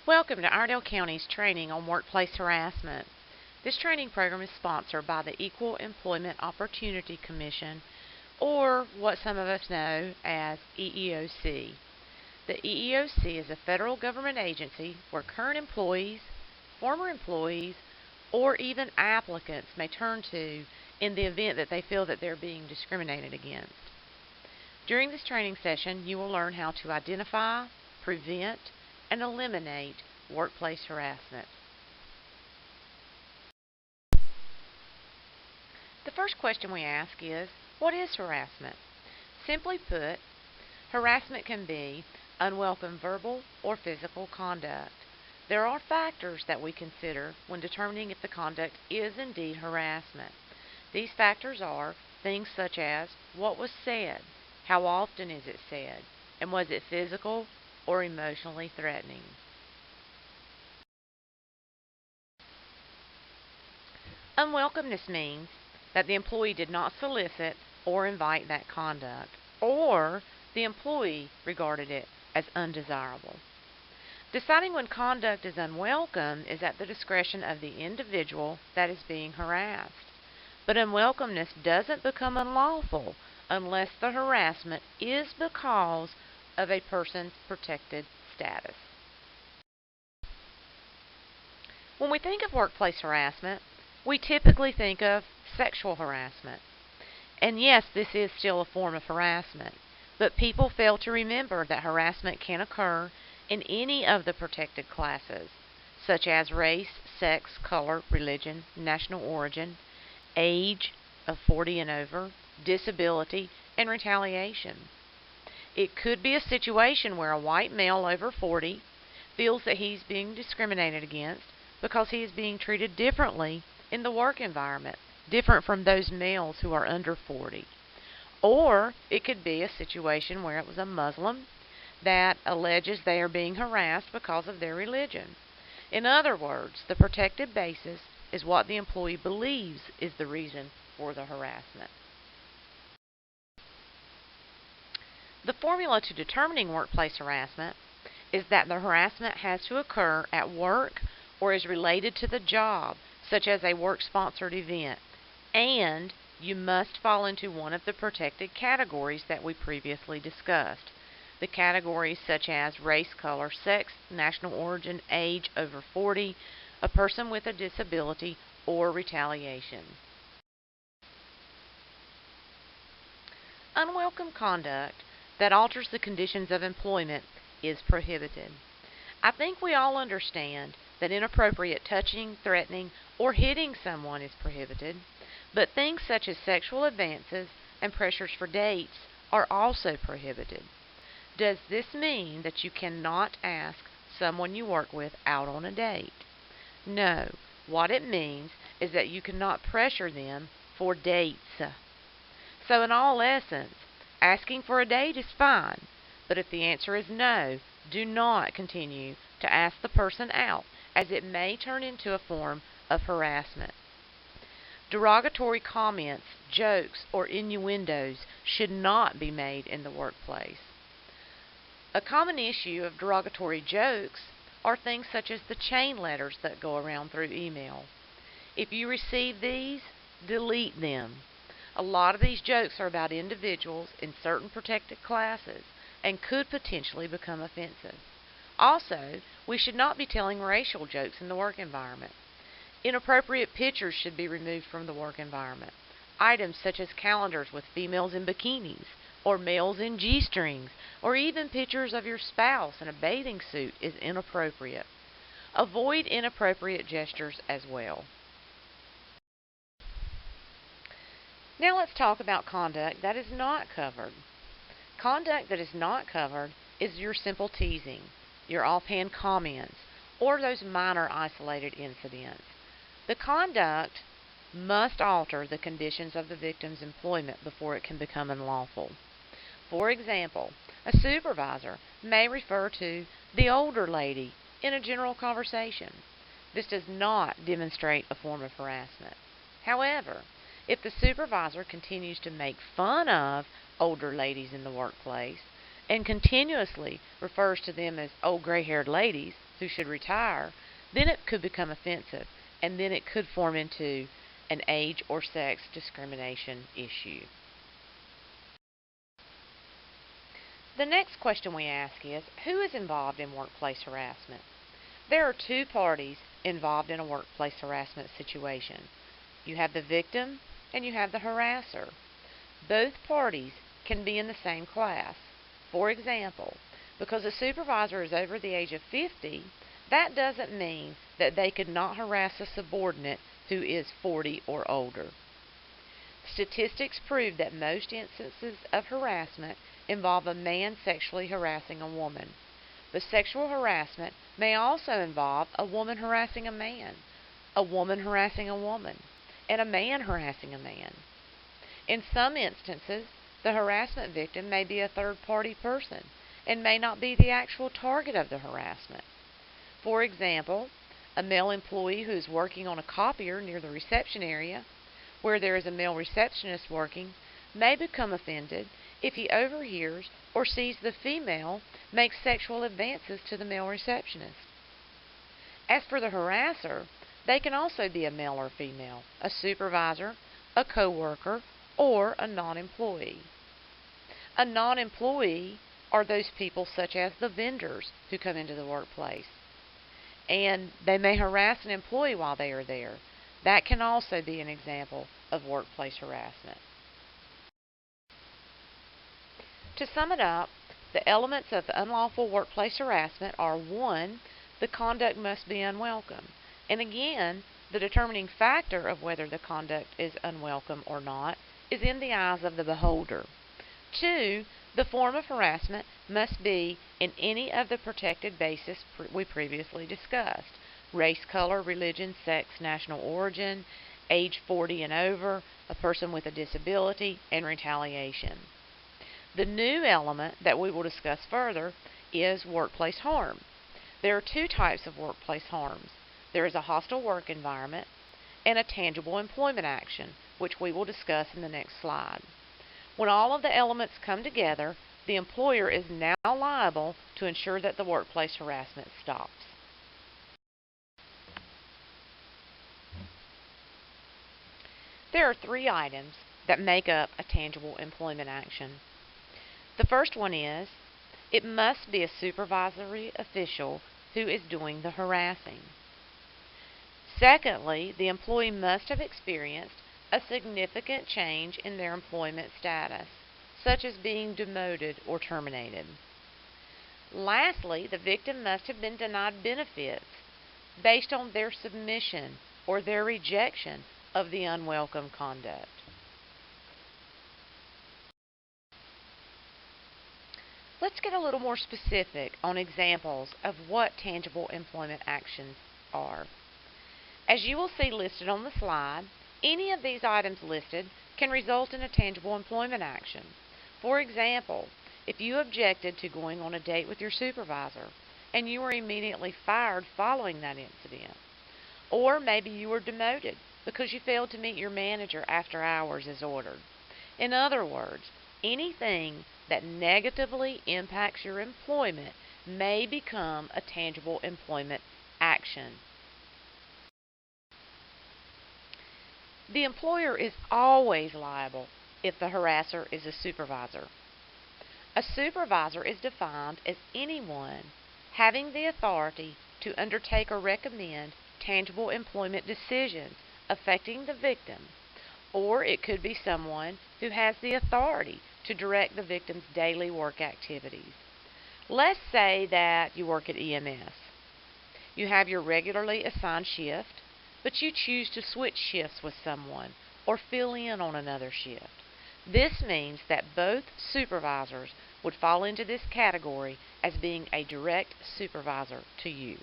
Welcome to Iredell County's training on workplace harassment. This training program is sponsored by the Equal Employment Opportunity Commission, or what some of us know as EEOC. The EEOC is a federal government agency where current employees, former employees, or even applicants may turn to in the event that they feel that they're being discriminated against. During this training session, you will learn how to identify, prevent, and eliminate workplace harassment. The first question we ask is, what is harassment? Simply put, harassment can be unwelcome verbal or physical conduct. There are factors that we consider when determining if the conduct is indeed harassment. These factors are things such as what was said, how often is it said, and was it physical or emotionally threatening. Unwelcomeness means that the employee did not solicit or invite that conduct, or the employee regarded it as undesirable. Deciding when conduct is unwelcome is at the discretion of the individual that is being harassed. But unwelcomeness doesn't become unlawful unless the harassment is because of a person's protected status. When we think of workplace harassment, we typically think of sexual harassment. And yes, this is still a form of harassment, but people fail to remember that harassment can occur in any of the protected classes, such as race, sex, color, religion, national origin, age of 40 and over, disability, and retaliation. It could be a situation where a white male over 40 feels that he's being discriminated against because he is being treated differently in the work environment, different from those males who are under 40. Or it could be a situation where it was a Muslim that alleges they are being harassed because of their religion. In other words, the protected basis is what the employee believes is the reason for the harassment. The formula to determining workplace harassment is that the harassment has to occur at work or is related to the job, such as a work-sponsored event, and you must fall into one of the protected categories that we previously discussed. The categories such as race, color, sex, national origin, age, over 40, a person with a disability, or retaliation. Unwelcome conduct that alters the conditions of employment is prohibited. I think we all understand that inappropriate touching, threatening, or hitting someone is prohibited, but things such as sexual advances and pressures for dates are also prohibited. Does this mean that you cannot ask someone you work with out on a date? No. What it means is that you cannot pressure them for dates. So in all essence, asking for a date is fine, but if the answer is no, do not continue to ask the person out, as it may turn into a form of harassment. Derogatory comments, jokes, or innuendos should not be made in the workplace. A common issue of derogatory jokes are things such as the chain letters that go around through email. If you receive these, delete them. A lot of these jokes are about individuals in certain protected classes and could potentially become offensive. Also, we should not be telling racial jokes in the work environment. Inappropriate pictures should be removed from the work environment. Items such as calendars with females in bikinis, or males in G-strings, or even pictures of your spouse in a bathing suit is inappropriate. Avoid inappropriate gestures as well. Now let's talk about conduct that is not covered. Conduct that is not covered is your simple teasing, your offhand comments, or those minor isolated incidents. The conduct must alter the conditions of the victim's employment before it can become unlawful. For example, a supervisor may refer to the older lady in a general conversation. This does not demonstrate a form of harassment. However, if the supervisor continues to make fun of older ladies in the workplace and continuously refers to them as old gray-haired ladies, who should retire, then it could become offensive, and then it could form into an age or sex discrimination issue. The next question we ask is, who is involved in workplace harassment? There are two parties involved in a workplace harassment situation. You have the victim and you have the harasser. Both parties can be in the same class. For example, because a supervisor is over the age of 50, that doesn't mean that they could not harass a subordinate who is 40 or older. Statistics prove that most instances of harassment involve a man sexually harassing a woman. But sexual harassment may also involve a woman harassing a woman harassing a woman, and a man harassing a man. In some instances, the harassment victim may be a third-party person and may not be the actual target of the harassment. For example, a male employee who is working on a copier near the reception area, where there is a male receptionist working, may become offended if he overhears or sees the female make sexual advances to the male receptionist. As for the harasser, they can also be a male or female, a supervisor, a co-worker, or a non-employee. A non-employee are those people such as the vendors who come into the workplace, and they may harass an employee while they are there. That can also be an example of workplace harassment. To sum it up, the elements of unlawful workplace harassment are: 1. The conduct must be unwelcome. And again, the determining factor of whether the conduct is unwelcome or not is in the eyes of the beholder. 2. The form of harassment must be in any of the protected bases we previously discussed: race, color, religion, sex, national origin, age 40 and over, a person with a disability, and retaliation. The new element that we will discuss further is workplace harm. There are two types of workplace harms. There is a hostile work environment and a tangible employment action, which we will discuss in the next slide. When all of the elements come together, the employer is now liable to ensure that the workplace harassment stops. There are three items that make up a tangible employment action. The first one is, it must be a supervisory official who is doing the harassing. Secondly, the employee must have experienced a significant change in their employment status, such as being demoted or terminated. Lastly, the victim must have been denied benefits based on their submission or their rejection of the unwelcome conduct. Let's get a little more specific on examples of what tangible employment actions are. As you will see listed on the slide, any of these items listed can result in a tangible employment action. For example, if you objected to going on a date with your supervisor and you were immediately fired following that incident, or maybe you were demoted because you failed to meet your manager after hours as ordered. In other words, anything that negatively impacts your employment may become a tangible employment action. The employer is always liable if the harasser is a supervisor. A supervisor is defined as anyone having the authority to undertake or recommend tangible employment decisions affecting the victim, or it could be someone who has the authority to direct the victim's daily work activities. Let's say that you work at EMS. You have your regularly assigned shift, but you choose to switch shifts with someone or fill in on another shift. This means that both supervisors would fall into this category as being a direct supervisor to you.